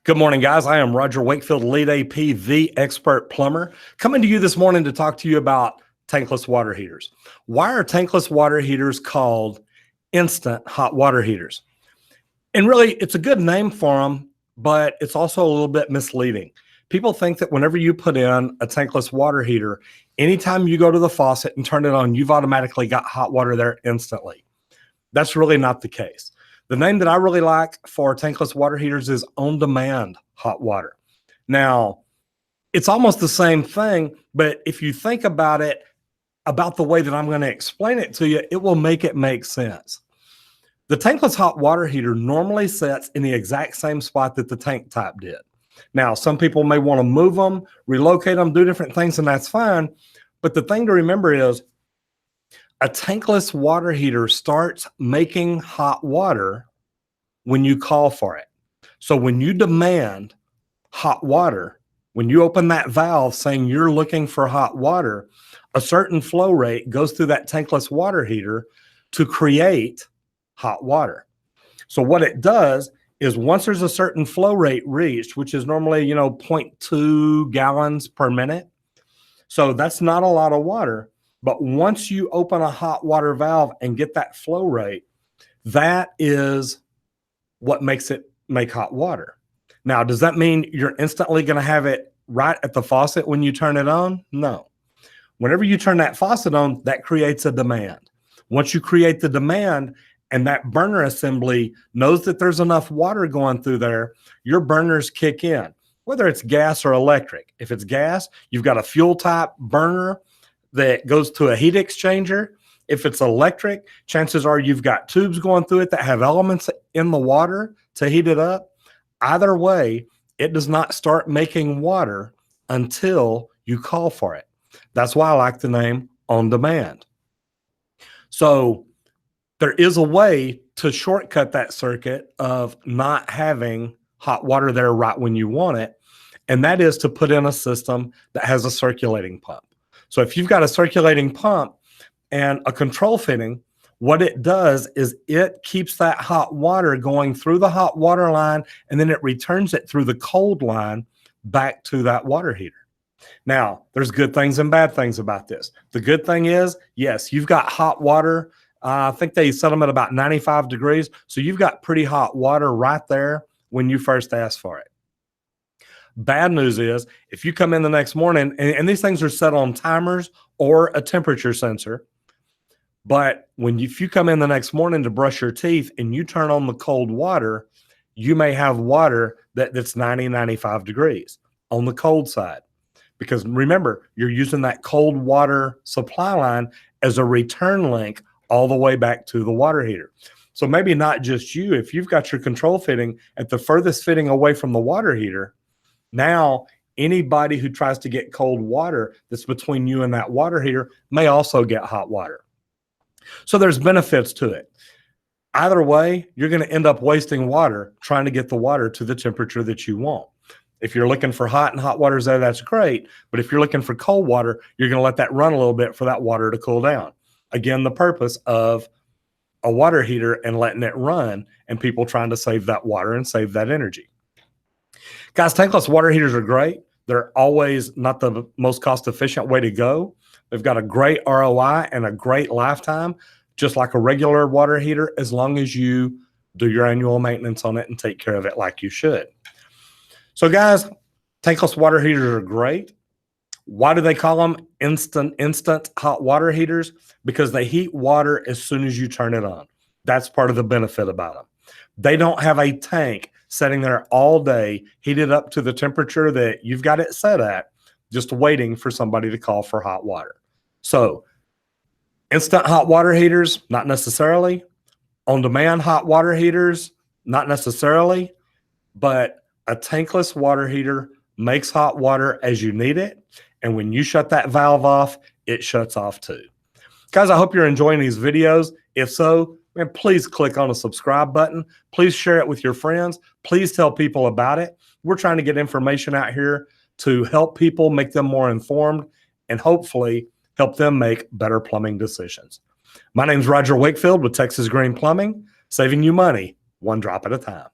Good morning, guys. I am Roger Wakefield, Lead AP, the expert plumber, coming to you this morning to talk to you about tankless water heaters. Why are tankless water heaters called instant hot water heaters? And really, it's a good name for them, but it's also a little bit misleading. People think that whenever you put in a tankless water heater, anytime you go to the faucet and turn it on, you've automatically got hot water there instantly. That's really not the case. The name that I really like for tankless water heaters is on-demand hot water. Now, it's almost the same thing, but if you think about it, about the way that I'm going to explain it to you, it will make it make sense. The tankless hot water heater normally sits in the exact same spot that the tank type did. Now, some people may want to move them, relocate them, do different things, and that's fine. But the thing to remember is a tankless water heater starts making hot water when you call for it. So when you demand hot water, when you open that valve saying you're looking for hot water, a certain flow rate goes through that tankless water heater to create hot water. So what it does is once there's a certain flow rate reached, which is normally, 0.2 gallons per minute. So that's not a lot of water. But once you open a hot water valve and get that flow rate, that is what makes it make hot water. Now, does that mean you're instantly going to have it right at the faucet when you turn it on? No. Whenever you turn that faucet on, that creates a demand. Once you create the demand and that burner assembly knows that there's enough water going through there, your burners kick in, whether it's gas or electric. If it's gas, you've got a fuel type burner that goes to a heat exchanger. If it's electric, chances are you've got tubes going through it that have elements in the water to heat it up. Either way, it does not start making water until you call for it. That's why I like the name on demand. So there is a way to shortcut that circuit of not having hot water there right when you want it, and that is to put in a system that has a circulating pump. So if you've got a circulating pump and a control fitting, what it does is it keeps that hot water going through the hot water line, and then it returns it through the cold line back to that water heater. Now, there's good things and bad things about this. The good thing is, yes, you've got hot water. I think they set them at about 95 degrees. So you've got pretty hot water right there when you first ask for it. Bad news is if you come in the next morning, and these things are set on timers or a temperature sensor, but if you come in the next morning to brush your teeth and you turn on the cold water, you may have water that's 90, 95 degrees on the cold side. Because remember, you're using that cold water supply line as a return link all the way back to the water heater. So maybe not just you, if you've got your control fitting at the furthest fitting away from the water heater, now anybody who tries to get cold water that's between you and that water heater may also get hot water. So there's benefits to it. Either way, you're going to end up wasting water trying to get the water to the temperature that you want. If you're looking for hot and hot water there, that's great. But if you're looking for cold water, you're going to let that run a little bit for that water to cool down. Again, the purpose of a water heater and letting it run and people trying to save that water and save that energy. Guys, tankless water heaters are great. They're always not the most cost-efficient way to go. They've got a great ROI and a great lifetime, just like a regular water heater, as long as you do your annual maintenance on it and take care of it like you should. So guys, tankless water heaters are great. Why do they call them instant hot water heaters? Because they heat water as soon as you turn it on. That's part of the benefit about them. They don't have a tank sitting there all day, heated up to the temperature that you've got it set at, just waiting for somebody to call for hot water. So instant hot water heaters, not necessarily. On-demand hot water heaters, not necessarily. But a tankless water heater makes hot water as you need it. And when you shut that valve off, it shuts off too. Guys, I hope you're enjoying these videos. If so, man, please click on the subscribe button. Please share it with your friends. Please tell people about it. We're trying to get information out here to help people, make them more informed, and hopefully help them make better plumbing decisions. My name's Roger Wakefield with Texas Green Plumbing, saving you money one drop at a time.